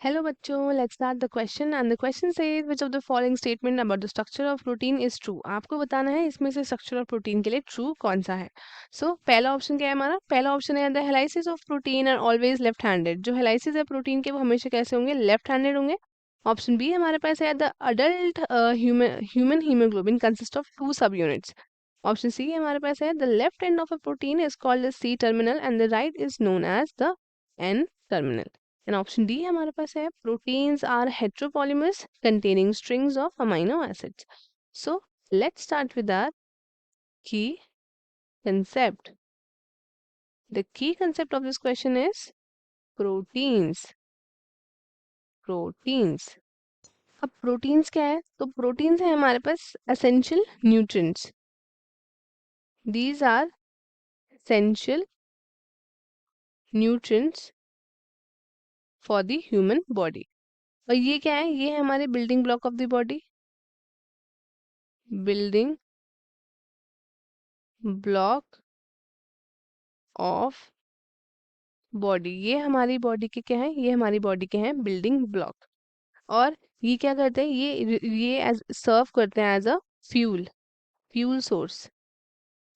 Hello बच्चों, let's start the question and the question says which of the following statement about the structure of protein is true। आपको बताना है इसमें से structure of protein के लिए ट्रू कौन सा है। पहला ऑप्शन क्या है हमारा? पहला ऑप्शन है the helices of protein are always left handed. जो हेलाइसिस है प्रोटीन के वो हमेशा कैसे होंगे? लेफ्ट हैंडेड होंगे। ऑप्शन बी हमारे पास है the adult human haemoglobin consist of 2 subunits. Option C हमारे पास है the left end of a protein is called the C terminal and the right is known as the N terminal. And option D हमारे पास है proteins are heteropolymers containing strings of amino acids. So let's start with our key concept. The key concept of this question is proteins. Proteins. अब proteins क्या है? तो proteins है हमारे पास essential nutrients. These are essential nutrients for the human body. और ये क्या है? ये है हमारे building block of the body. Building block of body. ये हमारी बॉडी के क्या है? ये हमारी बॉडी के हैं बिल्डिंग ब्लॉक। और ये क्या करते हैं? ये एज सर्व करते हैं as a fuel, fuel source.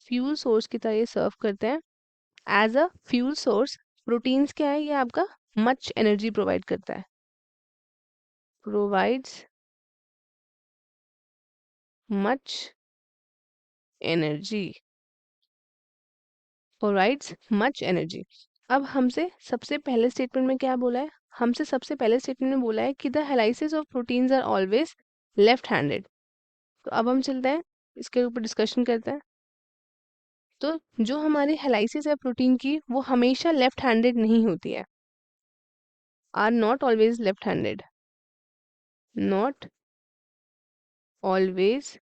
Fuel source की तरह ये सर्व करते हैं as a fuel source. Proteins क्या है? ये आपका मच एनर्जी प्रोवाइड करता है, provides much energy, provides much energy. अब हमसे सबसे पहले स्टेटमेंट में क्या बोला है? हमसे सबसे पहले स्टेटमेंट में बोला है कि the helices of proteins are always left handed. तो अब हम चलते हैं इसके ऊपर डिस्कशन करते हैं। तो जो हमारी हेलाइसिस है प्रोटीन की वो हमेशा लेफ्ट हैंडेड नहीं होती है। Are not always left handed, not always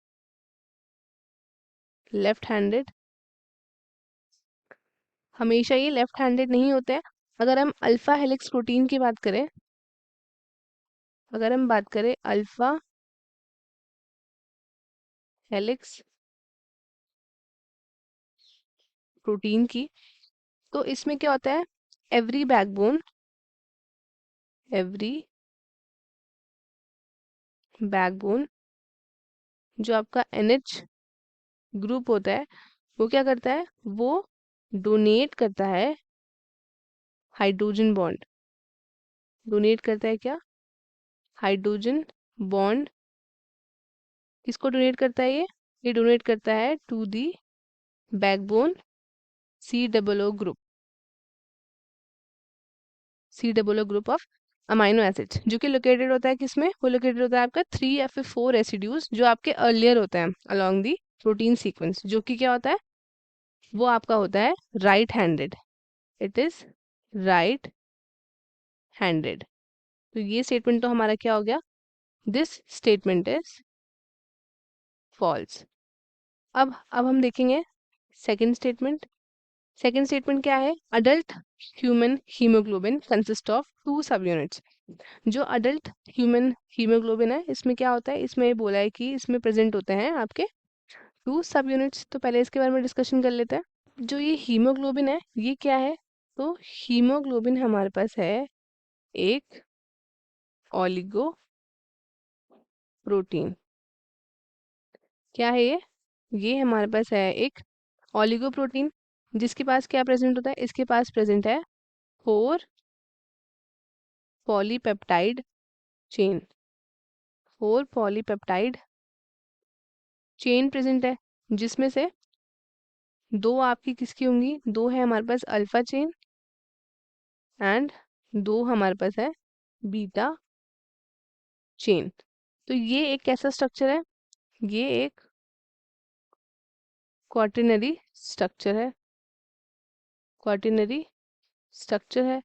left handed. हमेशा ये लेफ्ट हैंडेड नहीं होते हैं। अगर हम अल्फा हेलिक्स प्रोटीन की बात करें, अगर हम बात करें अल्फा हेलिक्स प्रोटीन की, तो इसमें क्या होता है? एवरी बैकबोन, एवरी बैकबोन जो आपका NH ग्रुप होता है वो क्या करता है? वो डोनेट करता है हाइड्रोजन बॉन्ड। डोनेट करता है क्या? Hydrogen bond. किसको डोनेट करता है ये डोनेट करता है to the backbone COO group, COO group of amino acids, जो कि लोकेटेड होता है किसमें? वो लोकेटेड होता है आपका 3 या फिर 4 रेसिड्यूज जो आपके अर्लियर होते हैं अलोंग दी प्रोटीन सीक्वेंस, जो कि क्या होता है? वो आपका होता है right handed. It is right handed. तो ये स्टेटमेंट तो हमारा क्या हो गया? This statement is false. अब हम देखेंगे सेकंड स्टेटमेंट। सेकंड स्टेटमेंट क्या है? Adult human haemoglobin consist of 2 सब यूनिट्स। जो अडल्ट ह्यूमन हीमोग्लोबिन है इसमें क्या होता है? इसमें बोला है कि इसमें प्रेजेंट होते हैं आपके 2 सब यूनिट्स। तो पहले इसके बारे में डिस्कशन कर लेते हैं। जो ये हीमोग्लोबिन है ये क्या है? तो हीमोग्लोबिन हमारे पास है एक ओलिगो प्रोटीन। क्या है ये हमारे पास है एक ओलिगो प्रोटीन, जिसके पास क्या प्रेजेंट होता है? इसके पास प्रेजेंट है 4 polypeptide chain. 4 polypeptide chain present है, जिसमें से 2 आपकी किसकी होंगी? 2 है हमारे पास अल्फा चेन एंड 2 हमारे पास है बीटा चेन। तो ये एक कैसा स्ट्रक्चर है? ये एक क्वाटरनरी स्ट्रक्चर है, क्वाटरनरी स्ट्रक्चर है,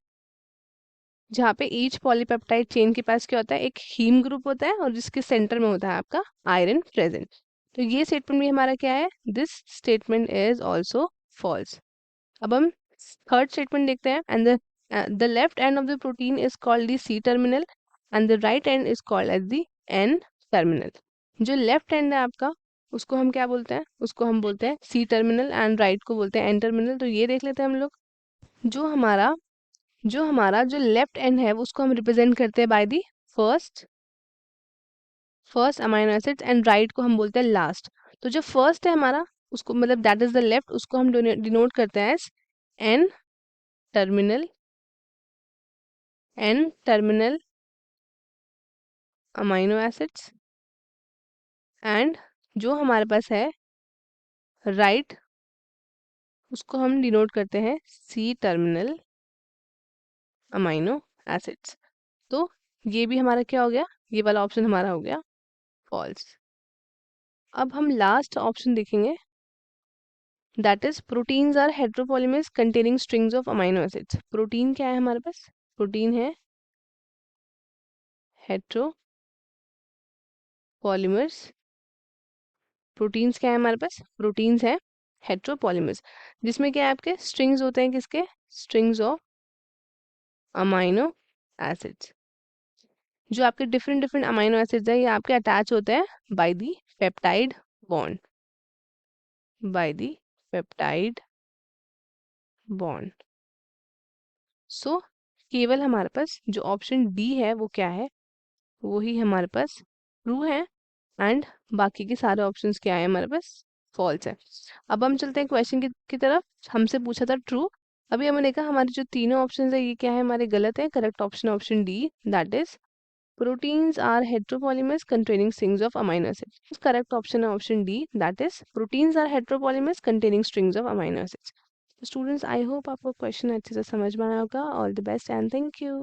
जहाँ पे ईच पॉलीपेप्टाइड चेन के पास क्या होता है? एक हीम ग्रुप होता है और जिसके सेंटर में होता है आपका आयरन प्रेजेंट। तो ये स्टेटमेंट भी हमारा क्या है? This statement is also false. अब हम थर्ड स्टेटमेंट देखते हैं। And the left end of the protein is called the C terminal and the right end is called as the N terminal. जो लेफ्ट एंड है आपका उसको हम क्या बोलते हैं? उसको हम बोलते हैं C टर्मिनल एंड राइट को बोलते हैं N टर्मिनल। तो ये देख लेते हैं हम लोग। जो हमारा जो हमारा जो लेफ्ट एंड है उसको हम रिप्रेजेंट करते हैं by the first first amino acids and right को हम बोलते हैं लास्ट। तो जो फर्स्ट है हमारा उसको मतलब दैट इज द लेफ्ट, उसको हम डिनोट करते हैं as N terminal, N terminal amino acids, and जो हमारे पास है राइट उसको हम डिनोट करते हैं सी टर्मिनल अमाइनो एसिड्स। तो ये भी हमारा क्या हो गया, ये वाला ऑप्शन हमारा हो गया फॉल्स। अब हम लास्ट ऑप्शन देखेंगे, that is proteins are heteropolymers containing strings of amino acids. Protein क्या है हमारे पास, प्रोटीन है हेट्रोपॉलीमर्स। प्रोटीन्स क्या है हमारे पास, प्रोटीन्स है हेट्रोपॉलीमर्स, जिसमें क्या है आपके स्ट्रिंग्स होते हैं, किसके, स्ट्रिंग्स ऑफ अमाइनो एसिड्स। जो आपके डिफरेंट डिफरेंट अमाइनो एसिड्स है ये आपके अटैच होते हैं by the peptide bond, by the peptide bond. So केवल हमारे पास जो ऑप्शन डी है वो क्या है, वो ही हमारे पास ट्रू है, एंड बाकी के सारे ऑप्शंस क्या है हमारे पास फॉल्स है। अब हम चलते हैं क्वेश्चन की तरफ। हमसे पूछा था ट्रू, अभी हमने देखा हमारे जो तीनों ऑप्शंस है ये क्या है हमारे गलत है। Correct option option D, that is proteins are heteropolymers containing strings of amino acids. Correct option है option D, that is proteins are heteropolymers containing strings of amino acids. So students, I hope आपको question अच्छे से समझ में आया होगा. All the best and thank you.